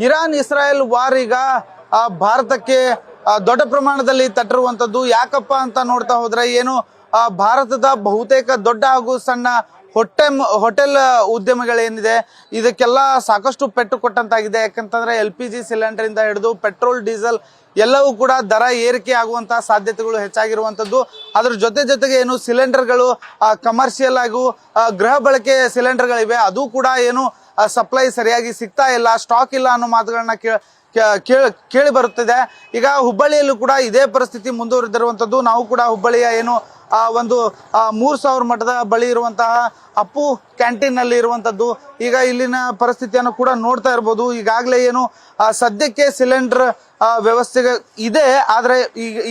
Iran Israel war ಈಗ ಭಾರತಕ್ಕೆ ದೊಡ್ಡ ಪ್ರಮಾಣದಲ್ಲಿ ತಟ್ಟಿರುವಂತದ್ದು ಯಾಕಪ್ಪ ಅಂತ ನೋಡ್ತಾ ಹೋದ್ರೆ ಏನು ಭಾರತದ ಬಹುತೇಕ ದೊಡ್ಡ ಹಾಗೂ ಸಣ್ಣ ಹೋಟೆಲ್ ಉದ್ಯಮಗಳೇನಿದೆ ಇದಕ್ಕೆಲ್ಲ ಸಾಕಷ್ಟು ಪೆಟ್ಟು ಕೊಟ್ಟಂತಾಗಿದೆ. ಯಾಕಂತಂದ್ರೆ LPG ಸಿಲಿಂಡರ್ ಇಂದ ಹಿಡಿದು ಪೆಟ್ರೋಲ್ ಡೀಸೆಲ್ ಎಲ್ಲವೂ ಕೂಡ ದರ ಏರಿಕೆ ಆಗುವಂತಹ ಸಾಧ್ಯತೆಗಳು ಹೆಚ್ಚಾಗಿರುವಂತದ್ದು. ಅದ್ರ ಜೊತೆಗೆ ಏನು ಸಿಲಿಂಡರ್ಗಳು ಕಮರ್ಷಿಯಲ್ ಹಾಗೂ ಗೃಹ ಬಳಕೆ ಸಿಲಿಂಡರ್ಗಳಿವೆ, ಅದು ಕೂಡ ಏನು ಸಪ್ಲೈ ಸರಿಯಾಗಿ ಸಿಗ್ತಾ ಇಲ್ಲ, ಸ್ಟಾಕ್ ಇಲ್ಲ ಅನ್ನೋ ಮಾತುಗಳನ್ನ ಕೇಳಿ ಬರುತ್ತಿದೆ. ಈಗ ಹುಬ್ಬಳ್ಳಿಯಲ್ಲೂ ಕೂಡ ಇದೇ ಪರಿಸ್ಥಿತಿ ಮುಂದುವರೆದಿರುವಂತದ್ದು. ನಾವು ಕೂಡ ಹುಬ್ಬಳ್ಳಿಯ ಏನು ಒಂದು 3000 ಮಠದ ಬಳಿ ಇರುವಂತಹ ಅಪ್ಪು ಕ್ಯಾಂಟೀನ್ ನಲ್ಲಿ ಇರುವಂತದ್ದು. ಈಗ ಇಲ್ಲಿನ ಪರಿಸ್ಥಿತಿಯನ್ನು ಕೂಡ ನೋಡ್ತಾ ಇರ್ಬೋದು. ಈಗಾಗಲೇ ಏನು ಸದ್ಯಕ್ಕೆ ಸಿಲಿಂಡರ್ ವ್ಯವಸ್ಥೆ ಇದೆ, ಆದ್ರೆ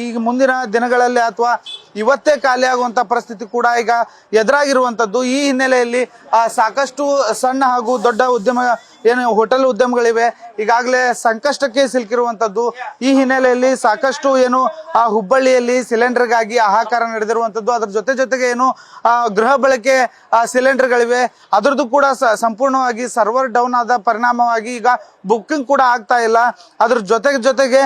ಈಗ ಮುಂದಿನ ದಿನಗಳಲ್ಲಿ ಅಥವಾ ಇವತ್ತೇ ಖಾಲಿ ಆಗುವಂತ ಪರಿಸ್ಥಿತಿ ಕೂಡ ಈಗ ಎದುರಾಗಿರುವಂತದ್ದು. ಈ ಹಿನ್ನೆಲೆಯಲ್ಲಿ ಸಾಕಷ್ಟು ಸಣ್ಣ ಹಾಗೂ ದೊಡ್ಡ ಉದ್ಯಮ ಏನು ಹೋಟೆಲ್ ಉದ್ಯಮಗಳಿವೆ ಈಗಾಗಲೇ ಸಂಕಷ್ಟಕ್ಕೆ ಸಿಲುಕಿರುವಂತದ್ದು. ಈ ಹಿನ್ನೆಲೆಯಲ್ಲಿ ಸಾಕಷ್ಟು ಏನು ಹುಬ್ಬಳ್ಳಿಯಲ್ಲಿ ಸಿಲಿಂಡರ್ಗಾಗಿ ಹಾಹಾಕಾರ ನಡೆದಿರುವಂತದ್ದು. ಅದ್ರ ಜೊತೆಗೆ ಏನು ಗೃಹ ಬಳಕೆ ಸಿಲಿಂಡರ್ಗಳಿವೆ, ಅದರದ್ದು ಕೂಡ ಸಂಪೂರ್ಣವಾಗಿ ಸರ್ವರ್ ಡೌನ್ ಆದ ಪರಿಣಾಮವಾಗಿ ಈಗ ಬುಕ್ಕಿಂಗ್ ಕೂಡ ಆಗ್ತಾ ಇಲ್ಲ. ಅದ್ರ ಜೊತೆಗೆ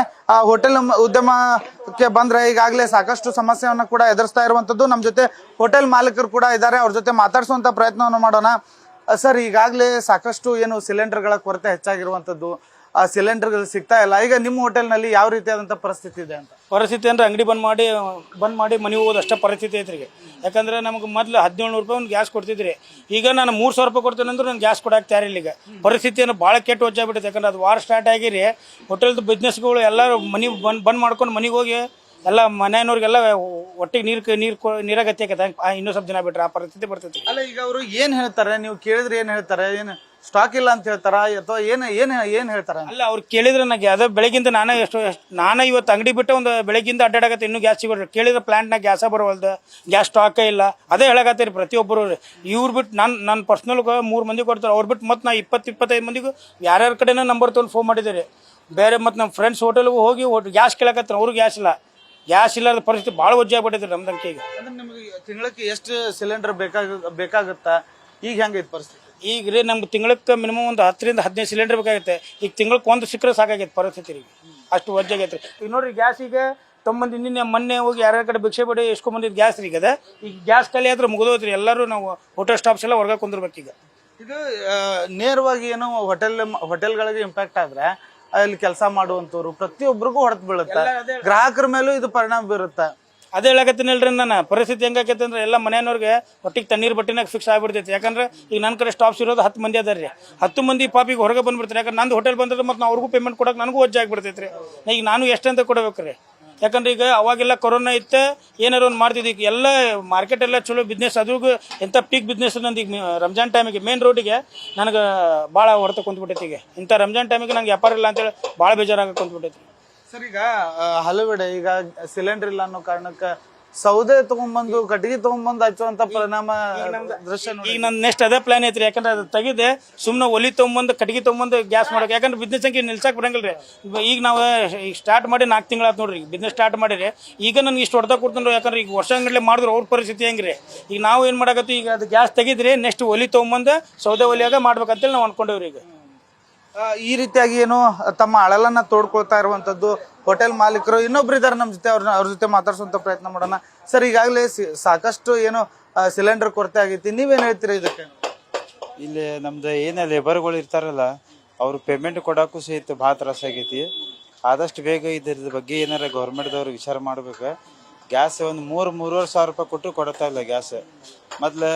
ಹೋಟೆಲ್ ಉದ್ಯಮಕ್ಕೆ ಬಂದ್ರೆ ಈಗಾಗಲೇ ಸಾಕಷ್ಟು ಸಮಸ್ಯೆಯನ್ನು ಕೂಡ ಎದುರಿಸ್ತಾ ಇರುವಂತದ್ದು. ನಮ್ಮ ಜೊತೆ ಹೋಟೆಲ್ ಮಾಲೀಕರು ಕೂಡ ಇದ್ದಾರೆ, ಅವ್ರ ಜೊತೆ ಮಾತಾಡಿಸುವಂತ ಪ್ರಯತ್ನವನ್ನು ಮಾಡೋಣ. ಸರ್, ಈಗಾಗಲೇ ಸಾಕಷ್ಟು ಏನು ಸಿಲಿಂಡರ್ಗಳ ಕೊರತೆ ಹೆಚ್ಚಾಗಿರುವಂತದ್ದು, ಸಿಲಿಂಡರ್ಗಳು ಸಿಗ್ತಾ ಇಲ್ಲ. ಈಗ ನಿಮ್ಮ ಹೋಟೆಲ್ನಲ್ಲಿ ಯಾವ ರೀತಿಯಾದಂಥ ಪರಿಸ್ಥಿತಿ ಇದೆ ಅಂತ? ಪರಿಸ್ಥಿತಿ ಅಂದ್ರೆ ಅಂಗಡಿ ಬಂದ್ ಮಾಡಿ ಮನೆ ಹೋಗೋದು ಅಷ್ಟೇ ಪರಿಸ್ಥಿತಿ ಐತ್ರಿ. ಯಾಕಂದ್ರೆ ನಮಗೆ ಮೊದಲು 1700 ರೂಪಾಯಿ ಒಂದು ಗ್ಯಾಸ್ ಕೊಡ್ತಿದ್ರಿ, ಈಗ ನಾನು 3000 ರೂಪಾಯಿ ಕೊಡ್ತೇನೆ ಅಂದ್ರೆ ನಾನು ಗ್ಯಾಸ್ ಕೊಡಕ್ಕೆ ತಯಾರಿಲ್ಲ. ಈಗ ಪರಿಸ್ಥಿತಿಯನ್ನು ಭಾಳ ಕೆಟ್ಟು ಹೊಚ್ಚಾಗ್ಬಿಟ್ಟಿದೆ. ಯಾಕಂದ್ರೆ ಅದು ವಾರ್ ಸ್ಟಾರ್ಟ್ ಆಗಿರಿ ಹೋಟೆಲ್ದು ಬಿಸ್ನೆಸ್ಗಳು ಎಲ್ಲರೂ ಮನೆ ಬಂದ್ ಮಾಡ್ಕೊಂಡು ಮನೆಗೆ ಹೋಗಿ ಎಲ್ಲ ಮನೆಯವ್ರಿಗೆಲ್ಲ ಒಟ್ಟಿಗೆ ನೀರಾಗತ್ತಿ ಆಕೈತೆ. ಇನ್ನೂ ಸ್ವಲ್ಪ ದಿನ ಬಿಟ್ರೆ ಆ ಪರಿಸ್ಥಿತಿ ಬರ್ತೈತಿ. ಅಲ್ಲ, ಈಗ ಅವರು ಏನ್ ಹೇಳ್ತಾರೆ, ನೀವು ಕೇಳಿದ್ರೆ ಏನ್ ಹೇಳ್ತಾರೆ? ಏನು ಸ್ಟಾಕ್ ಇಲ್ಲ ಅಂತ ಹೇಳ್ತಾರ ಅಥವಾ ಏನ್ ಹೇಳ್ತಾರ? ಅಲ್ಲ, ಅವ್ರು ಕೇಳಿದ್ರೆ ನನಗೆ ಅದು ಬೆಳಗಿಂದ ನಾನು ಇವತ್ತು ಅಂಗಡಿ ಬಿಟ್ಟು ಒಂದು ಬೆಳಗಿಂದ ಅಡ್ಡಾಡಕತ್ತೆ, ಇನ್ನೂ ಗ್ಯಾಸ್ ಸಿಗೋರು ಕೇಳಿದ್ರೆ ಪ್ಲಾಂಟ್ನಾಗ ಗ್ಯಾಸ ಬರೋವಲ್ದು, ಗ್ಯಾಸ್ ಸ್ಟಾಕೇ ಇಲ್ಲ. ಅದೇ ಹೇಳಕತ್ತೀರಿ ಪ್ರತಿಯೊಬ್ಬರು. ಇವ್ರು ಬಿಟ್ಟು ನನ್ನ ಪರ್ಸ್ನಲ್ 3 ಮಂದಿ ಕೊಡ್ತಾರೆ, ಅವ್ರು ಬಿಟ್ಟು ಮತ್ತೆ ನಾ 20-25 ಮಂದಿಗೂ ಯಾರ್ಯಾರ ಕಡೆನೂ ನಂಬರ್ ತೊಗೊಂಡು ಫೋನ್ ಮಾಡಿದ್ದೀರಿ. ಬೇರೆ ಮತ್ತು ನಮ್ಮ ಫ್ರೆಂಡ್ಸ್ ಹೋಟೆಲ್ಗೂ ಹೋಗಿ ಗ್ಯಾಸ್ ಕೇಳಕತ್ತಾರೆ, ಅವ್ರಿಗೆ ಗ್ಯಾಸ್ ಇಲ್ಲದ ಪರಿಸ್ಥಿತಿ ಭಾಳ ವಜ್ಜಾಗ್ಬಿಟ್ಟಿದೆ ನಮ್ದು ಅಂಕೆಗೆ. ಅಂದ್ರೆ ನಿಮಗೆ ತಿಂಗಳಿಗೆ ಎಷ್ಟು ಸಿಲಿಂಡರ್ ಬೇಕಾಗುತ್ತಾ? ಈಗ ಹೆಂಗೈತೆ ಪರಿಸ್ಥಿತಿ? ಈಗ ರೀ ನಮ್ಗೆ ತಿಂಗಳಿಗೆ ಮಿನಿಮಮ್ ಒಂದು 10-15 ಸಿಲಿಂಡರ್ ಬೇಕಾಗುತ್ತೆ. ಈಗ ತಿಂಗಳಿಗೆ ಒಂದು ಸಿಕ್ಕರೆ ಸಾಕಾಗೈತೆ ಪರಿಸ್ಥಿತಿ ರೀ, ಅಷ್ಟು ವಜ್ಜಾಗೈತೆ ರೀ. ಈಗ ನೋಡಿರಿ, ಗ್ಯಾಸ್ ಈಗ ತೊಂಬಂದು ಮೊನ್ನೆ ಹೋಗಿ ಯಾರ್ಯಾರ ಕಡೆ ಭಿಕ್ಷೆ ಬಿಡಿ ಇಸ್ಕೊಂಬಂದಿದ್ದು ಗ್ಯಾಸ್ ರೀ. ಈಗ ಈಗ ಗ್ಯಾಸ್ ಖಾಲಿ ಆದ್ರೆ ಮುಗಿದೋತ್ರಿ. ಎಲ್ಲರೂ ನಾವು ಹೋಟೆಲ್ ಸ್ಟಾಫ್ಸ್ ಎಲ್ಲ ಹೊರಗೆ ಕುಂದಿರ್ಬೇಕು. ಈಗ ಇದು ನೇರವಾಗಿ ಏನು ಹೋಟೆಲ್ಗಳಿಗೆ ಇಂಪ್ಯಾಕ್ಟ್ ಆದ್ರೆ ಅಲ್ಲಿ ಕೆಲಸ ಮಾಡುವಂತವ್ರು ಪ್ರತಿಯೊಬ್ಬರಿಗೂ ಹೊಡೆದು ಬೀಳುತ್ತೆ, ಗ್ರಾಹಕರ ಮೇಲೂ ಇದು ಪರಿಣಾಮ ಬೀರುತ್ತೆ. ಅದೇ ಹೇಳಕತ್ತೀನಿಲ್ರಿ, ನಾನು ಪರಿಸ್ಥಿತಿ ಹೆಂಗಾಕೈತೆ ಅಂದ್ರೆ ಎಲ್ಲ ಮನೆಯವ್ರಿಗೆ ಹೊಟ್ಟಿಗೆ ತಣ್ಣೀರು ಬಟ್ಟಿನಾಗ ಫಿಕ್ಸ್ ಆಗಿಬಿಡ್ತೈತಿ. ಯಾಕಂದ್ರೆ ಈಗ ನನ್ನ ಕಡೆ ಸ್ಟಾಫ್ಸ್ ಇರೋದು 10 ಮಂದಿ ಅದಾರ ರೀ. 10 ಮಂದಿ ಪಾಪಿಗೆ ಹೊರಗೆ ಬಂದ್ಬಿಡ್ತಾರೆ. ಯಾಕಂದ್ರೆ ನಂದು ಹೋಟೆಲ್ ಬಂದ್ರೆ ಮತ್ತೆ ಅವ್ರಿಗೂ ಪೇಮೆಂಟ್ ಕೊಡೋಕೆ ನನಗೂ ವಜ್ಜೆ ಆಗಿಬಿಡ್ತೈತಿ ರೀ. ಈಗ ನಾನು ಎಷ್ಟಂತ ಕೊಡಬೇಕು ರೀ? ಯಾಕಂದ್ರೆ ಈಗ ಅವಾಗೆಲ್ಲ ಕೊರೋನಾ ಇತ್ತು, ಏನಾರು ಒಂದು ಮಾಡ್ತಿದ್ವಿ. ಈಗ ಎಲ್ಲ ಮಾರ್ಕೆಟ್ ಎಲ್ಲ ಚಲೋ ಬಿಸ್ನೆಸ್, ಅದ್ರಿಗೂ ಎಂಥ ಪೀಕ್ ಬಿಸ್ನೆಸ್ ನಂದು. ಈಗ ರಂಜಾನ್ ಟೈಮಿಗೆ ಮೇನ್ ರೋಡಿಗೆ ನನಗೆ ಭಾಳ ಹೊಡೆತ ಕುಂತ್ಬಿಟ್ಟೈತಿ. ಈಗ ಇಂಥ ರಂಜಾನ್ ಟೈಮಿಗೆ ನಂಗೆ ವ್ಯಾಪಾರ ಇಲ್ಲ ಅಂತೇಳಿ ಭಾಳ ಬೇಜಾರಾಗ ಕುಂತ್ಬಿಟ್ಟೈತಿ. ಸರ್, ಈಗ ಹಲವೆಡೆ ಈಗ ಸಿಲಿಂಡರ್ ಇಲ್ಲ ಅನ್ನೋ ಕಾರಣಕ್ಕೆ ಸೌದೆ ತಗೊಂಡ್ಬಂದು ಕಟ್ಟಿಗೆ ತಗೊಂಡ್ಬಂದು ಹಚ್ಚುವಂತ ಪರಿಣಾಮ ದೃಶ್ಯ. ಈಗ ನನ್ನ ನೆಕ್ಸ್ಟ್ ಅದೇ ಪ್ಲಾನ್ ಐತ್ರಿ. ಯಾಕಂದ್ರೆ ಅದು ತೆಗೆದೆ ಸುಮ್ಮನೆ ಒಲಿ ತೊಗೊಂಬಂದು ಕಟ್ಟಿಗೆ ತೊಗೊಂಬಂದು ಗ್ಯಾಸ್ ಮಾಡೋಕೆ. ಯಾಕಂದ್ರೆ ಬಿಸ್ನೆಸ್ ಅಂಕಿ ನಿಲ್ಸಕ್ಕೆ ಬರಂಗಿಲ್ಲ ರೀ. ಈಗ ನಾವು ಈಗ ಸ್ಟಾರ್ಟ್ ಮಾಡಿ 4 ತಿಂಗಳಾಯ್ತು ನೋಡ್ರಿ, ಬಿಸ್ನೆಸ್ ಸ್ಟಾರ್ಟ್ ಮಾಡಿರಿ. ಈಗ ನನಗೆ ಇಷ್ಟು ಹೊಡೆದ ಕೊಡ್ತೀನಿ. ಯಾಕಂದ್ರೆ ಈಗ ವರ್ಷಗಟ್ಟಲೆ ಮಾಡಿದ್ರು ಅವ್ರ ಪರಿಸ್ಥಿತಿ ಹೆಂಗ್ರಿ. ಈಗ ನಾವು ಏನು ಮಾಡಕತ್ತೀವಿ, ಈಗ ಅದು ಗ್ಯಾಸ್ ತೆಗಿದ್ರಿ ನೆಕ್ಸ್ಟ್ ಒಲಿ ತೊಗೊಂಬಂದು ಸೌದೆ ಒಲಿಯಾಗ ಮಾಡ್ಬೇಕಂತೇಳಿ ನಾವು ಅನ್ಕೊಂಡೇವ್ರಿ. ಈಗ ಈ ರೀತಿಯಾಗಿ ಏನು ತಮ್ಮ ಅಳಲನ್ನ ತೋಡ್ಕೊಳ್ತಾ ಇರುವಂತದ್ದು ಹೋಟೆಲ್ ಮಾಲೀಕರು ಇನ್ನೊಬ್ರು ಇದ್ದಾರೆ ನಮ್ಮ ಜೊತೆ. ಅವ್ರ ಜೊತೆ ಮಾತಾಡ್ಸುವಂತ ಪ್ರಯತ್ನ ಮಾಡೋಣ. ಸರ್, ಈಗಾಗಲೇ ಸಾಕಷ್ಟು ಏನು ಸಿಲಿಂಡರ್ ಕೊರತೆ ಆಗೈತಿ, ನೀವೇನ್ ಹೇಳ್ತೀರಾ ಇದಕ್ಕೆ? ಇಲ್ಲಿ ನಮ್ದು ಏನ ಲೇಬರ್ಗಳು ಇರ್ತಾರಲ್ಲ, ಅವ್ರು ಪೇಮೆಂಟ್ ಕೊಡೋಕ್ಕೂ ಸಹಿತ ಭಾಳ ತ್ರಾಸ ಆಗೈತಿ. ಆದಷ್ಟು ಬೇಗ ಇದ್ರ ಬಗ್ಗೆ ಏನಾರ ಗೌರ್ಮೆಂಟ್ದವ್ರು ವಿಚಾರ ಮಾಡ್ಬೇಕು. ಗ್ಯಾಸ್ ಒಂದು 3-3.5 ಸಾವಿರ ರೂಪಾಯಿ ಕೊಟ್ಟರು ಕೊಡ್ತಾ ಇಲ್ಲ ಗ್ಯಾಸ್. ಮೊದ್ಲು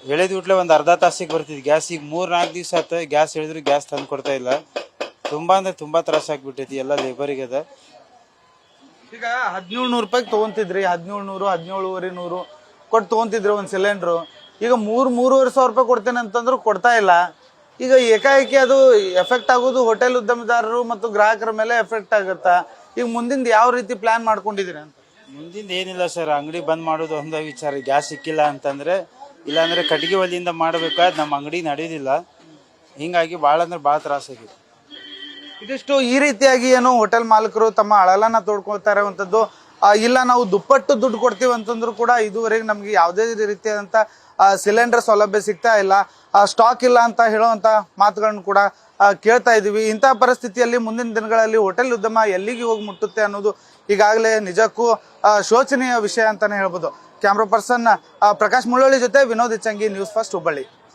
ಹೇಳಿದ ಬಿಟ್ಲೆ ಒಂದು ಅರ್ಧ ತಾಸಿಗೆ ಬರ್ತಿದ್ ಗ್ಯಾಸ್. ಈಗ 3-4 ದಿವಸ ಆಯ್ತು ಗ್ಯಾಸ್ ಹೇಳಿದ್ರು ಗ್ಯಾಸ್ ತಂದು ಕೊಡ್ತಾ ಇಲ್ಲ. ತುಂಬಾ ಅಂದ್ರೆ ತುಂಬಾ ತ್ರಾಸ ಆಗ್ಬಿಟ್ಟೈತಿ ಎಲ್ಲ ಲೇಬರಿಗೆ. ಅದ ಈಗ 1700 ರೂಪಾಯಿಗೆ ತೊಗೊಂತಿದ್ರಿ, 1700, 17,500 ಕೊಟ್ಟು ತೊಗೊಂತಿದ್ರಿ ಒಂದು ಸಿಲಿಂಡ್ರು. ಈಗ 3-3.5 ಸಾವಿರ ರೂಪಾಯಿ ಕೊಡ್ತೇನೆ ಅಂತಂದ್ರು ಕೊಡ್ತಾ ಇಲ್ಲ. ಈಗ ಏಕಾಏಕಿ ಅದು ಎಫೆಕ್ಟ್ ಆಗೋದು ಹೋಟೆಲ್ ಉದ್ಯಮದಾರರು ಮತ್ತು ಗ್ರಾಹಕರ ಮೇಲೆ ಎಫೆಕ್ಟ್ ಆಗುತ್ತಾ? ಈಗ ಮುಂದಿಂದ ಯಾವ ರೀತಿ ಪ್ಲಾನ್ ಮಾಡ್ಕೊಂಡಿದ್ದೀರಿ ಅಂತ? ಮುಂದಿಂದ ಏನಿಲ್ಲ ಸರ್, ಅಂಗಡಿ ಬಂದ್ ಮಾಡೋದು ಒಂದ ವಿಚಾರ. ಗ್ಯಾಸ್ ಸಿಕ್ಕಿಲ್ಲ ಅಂತಂದ್ರೆ, ಇಲ್ಲಾಂದ್ರೆ ಕಟ್ಟಿಗೆ ಒಲಿಯಿಂದ ಮಾಡ್ಬೇಕಾದ್ ನಮ್ಮ ಅಂಗಡಿ ನಡೆಯೋದಿಲ್ಲ. ಹಿಂಗಾಗಿ ಭಾಳ ಅಂದ್ರೆ ಭಾಳ ತ್ರಾಸ ಆಗಿದೆ. ಇದಿಷ್ಟು ಈ ರೀತಿಯಾಗಿ ಏನು ಹೋಟೆಲ್ ಮಾಲೀಕರು ತಮ್ಮ ಅಳಲನ್ನ ತೋಡ್ಕೊಳ್ತಾ ಇರುವಂತದ್ದು. ಇಲ್ಲ ನಾವು ದುಪ್ಪಟ್ಟು ದುಡ್ಡು ಕೊಡ್ತೀವಿ ಅಂತಂದ್ರು ಕೂಡ ಇದುವರೆಗೆ ನಮ್ಗೆ ಯಾವುದೇ ರೀತಿಯಾದಂತ ಸಿಲಿಂಡರ್ ಸೌಲಭ್ಯ ಸಿಗ್ತಾ ಇಲ್ಲ, ಸ್ಟಾಕ್ ಇಲ್ಲ ಅಂತ ಹೇಳುವಂತ ಮಾತುಗಳನ್ನು ಕೂಡ ಕೇಳ್ತಾ ಇದೀವಿ. ಇಂತಹ ಪರಿಸ್ಥಿತಿಯಲ್ಲಿ ಮುಂದಿನ ದಿನಗಳಲ್ಲಿ ಹೋಟೆಲ್ ಉದ್ಯಮ ಎಲ್ಲಿಗೆ ಹೋಗಿ ಮುಟ್ಟುತ್ತೆ ಅನ್ನೋದು ಈಗಾಗಲೇ ನಿಜಕ್ಕೂ ಶೋಚನೀಯ ವಿಷಯ ಅಂತಾನೆ ಹೇಳ್ಬೋದು. ಕ್ಯಾಮ್ರಾ ಪರ್ಸನ್ ಪ್ರಕಾಶ್ ಮುಳ್ಳೋಳಿ ಜೊತೆ ವಿನೋದ್ ಇಚ್ಚಂಗಿ, ನ್ಯೂಸ್ ಫಸ್ಟ್ ಹುಬ್ಬಳ್ಳಿ.